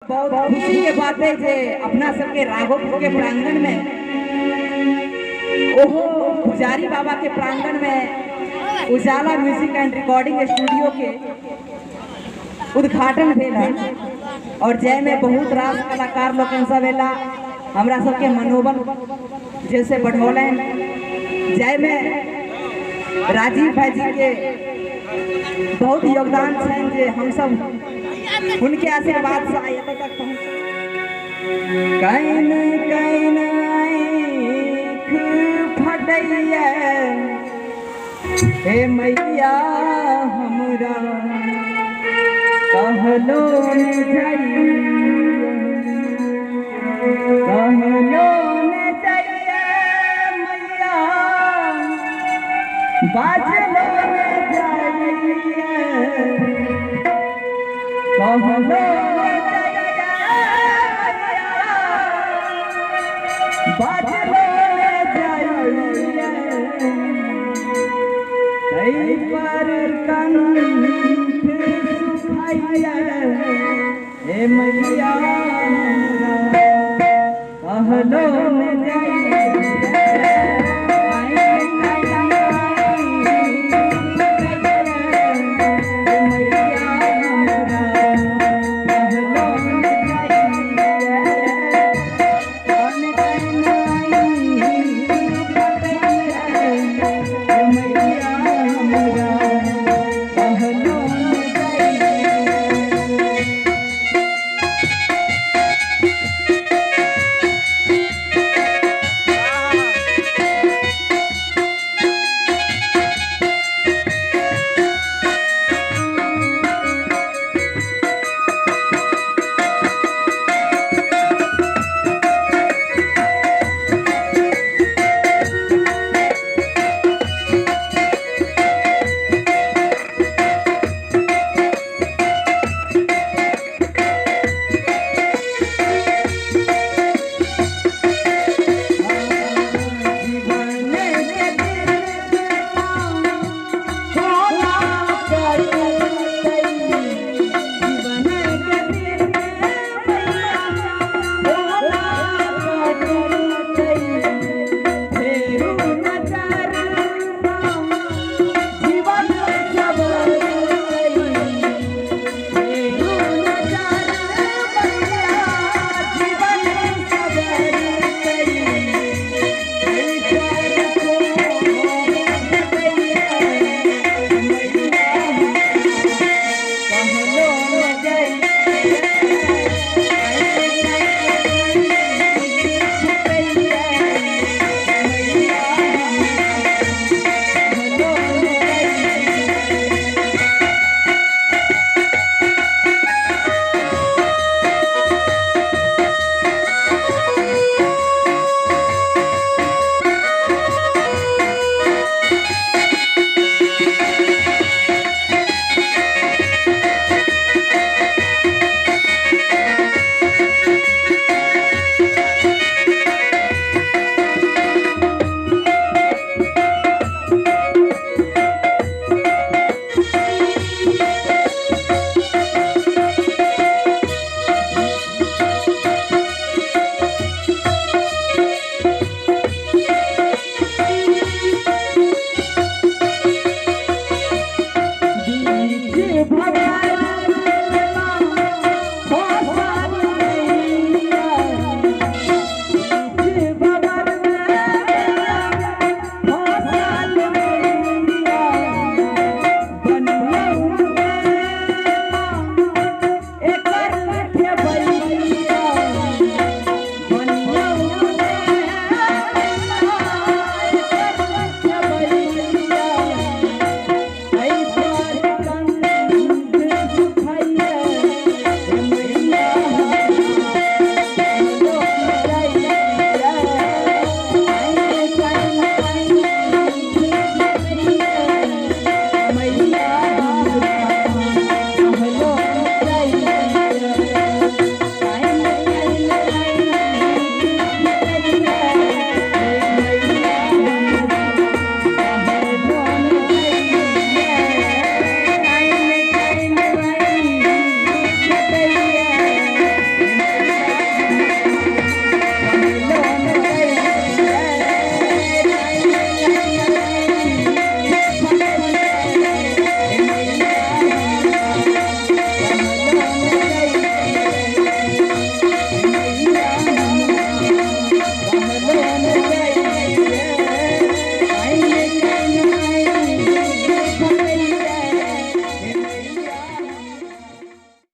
बहुत खुशी के बात है जे अपना सबके राघोपुर के प्रांगण में ओहो पुजारी बाबा के प्रांगण में उजाला म्यूजिक एंड रिकॉर्डिंग स्टूडियो के उद्घाटन भेला और जय में बहुत रास कलाकार लोग सब वेला हमरा सबके मनोबल जैसे बढ़ौले जय में राजीव भाई जी के बहुत योगदान छन जे हम सब उनके आशीर्वाद से आए तक पहुंच कैन कैन आँख फटैया हे मैया हमरा कहलो न जाइए मैया बाजलो न जाइए कहलो बाजलो जाइए कई पर कंठ सुखाइए हे मैया कहलो